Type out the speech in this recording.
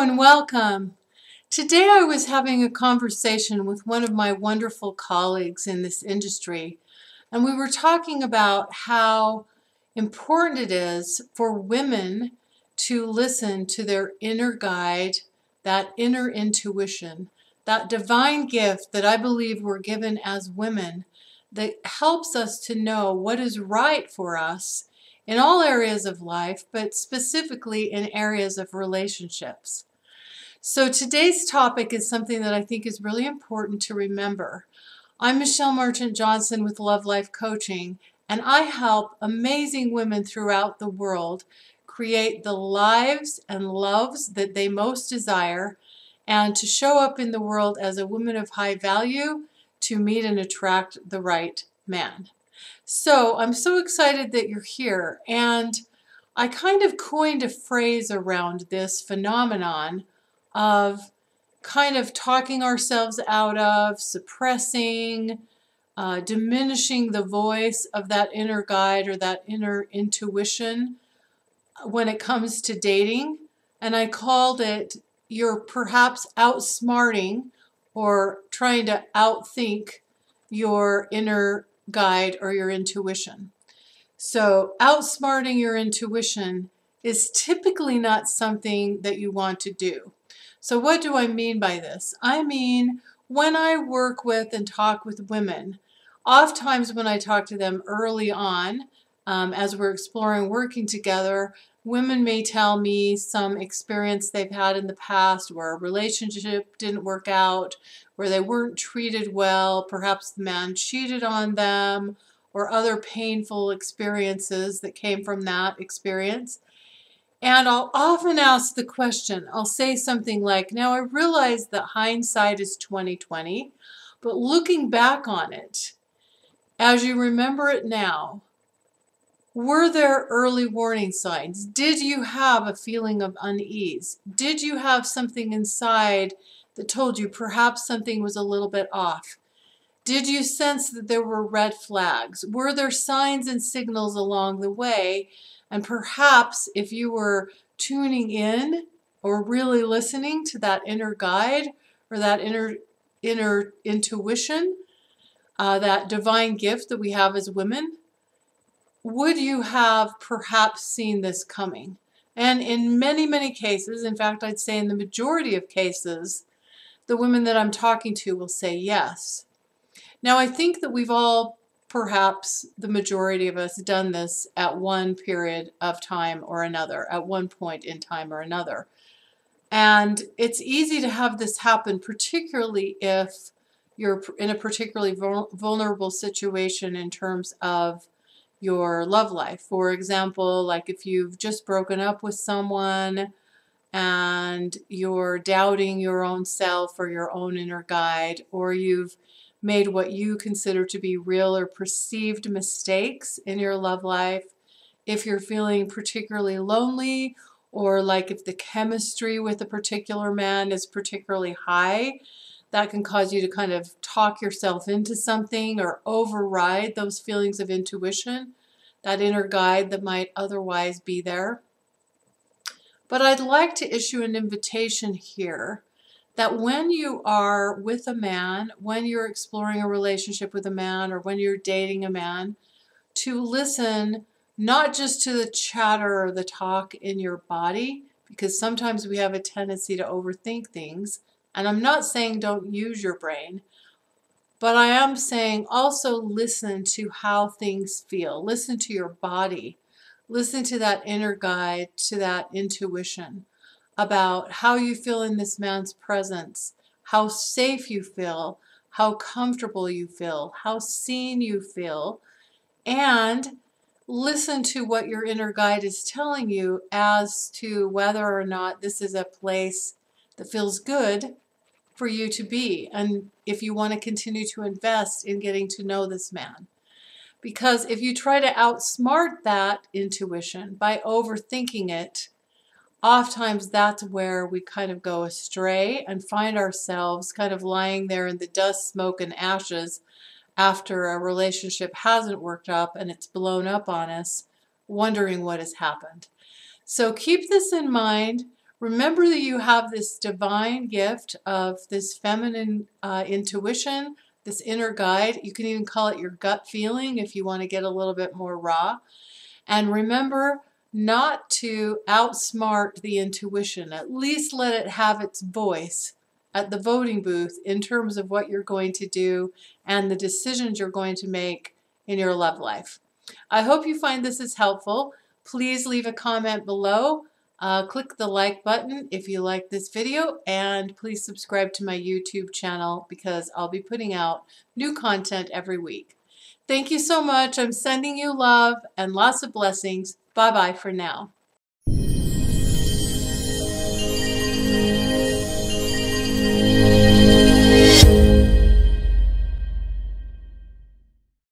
and welcome. Today I was having a conversation with one of my wonderful colleagues in this industry, and we were talking about how important it is for women to listen to their inner guide, that inner intuition, that divine gift that I believe we're given as women that helps us to know what is right for us in all areas of life, but specifically in areas of relationships. So today's topic is something that I think is really important to remember. I'm Michelle Marchant Johnson with Love Life Coaching, and I help amazing women throughout the world create the lives and loves that they most desire and to show up in the world as a woman of high value to meet and attract the right man. So I'm so excited that you're here, and I kind of coined a phrase around this phenomenon of kind of talking ourselves out of, suppressing, diminishing the voice of that inner guide or that inner intuition when it comes to dating. And I called it, you're perhaps outsmarting or trying to outthink your inner guide or your intuition. So outsmarting your intuition is typically not something that you want to do. So what do I mean by this? I mean, when I work with and talk with women, oftentimes when I talk to them early on, as we're exploring working together, women may tell me some experience they've had in the past where a relationship didn't work out, where they weren't treated well, perhaps the man cheated on them, or other painful experiences that came from that experience. And I'll often ask the question, I'll say something like, now I realize that hindsight is 20/20, but looking back on it, as you remember it now, were there early warning signs? Did you have a feeling of unease? Did you have something inside that told you perhaps something was a little bit off? Did you sense that there were red flags? Were there signs and signals along the way? And perhaps if you were tuning in or really listening to that inner guide or that inner intuition, that divine gift that we have as women, would you have perhaps seen this coming? And in many, many cases, in fact, I'd say in the majority of cases, the women that I'm talking to will say yes. Now, I think that we've all, perhaps the majority of us, done this at one period of time or another, at one point in time or another. And it's easy to have this happen, particularly if you're in a particularly vulnerable situation in terms of your love life. For example, like if you've just broken up with someone and you're doubting your own self or your own inner guide, or you've made what you consider to be real or perceived mistakes in your love life, if you're feeling particularly lonely, or like if the chemistry with a particular man is particularly high, that can cause you to kind of talk yourself into something or override those feelings of intuition, that inner guide that might otherwise be there. But I'd like to issue an invitation here that when you are with a man, when you're exploring a relationship with a man, or when you're dating a man, to listen not just to the chatter or the talk in your body, because sometimes we have a tendency to overthink things. And I'm not saying don't use your brain, but I am saying also listen to how things feel. Listen to your body. Listen to that inner guide, to that intuition about how you feel in this man's presence, how safe you feel, how comfortable you feel, how seen you feel, and listen to what your inner guide is telling you as to whether or not this is a place that feels good for you to be, and if you want to continue to invest in getting to know this man. Because if you try to outsmart that intuition by overthinking it, oftentimes that's where we kind of go astray and find ourselves kind of lying there in the dust, smoke, and ashes after a relationship hasn't worked up and it's blown up on us, wondering what has happened. So keep this in mind. Remember that you have this divine gift of this feminine intuition, this inner guide. You can even call it your gut feeling if you want to get a little bit more raw. And remember not to outsmart the intuition. At least let it have its voice at the voting booth in terms of what you're going to do and the decisions you're going to make in your love life. I hope you find this is helpful. Please leave a comment below. Click the like button if you like this video, and please subscribe to my YouTube channel because I'll be putting out new content every week. Thank you so much. I'm sending you love and lots of blessings. Bye-bye for now.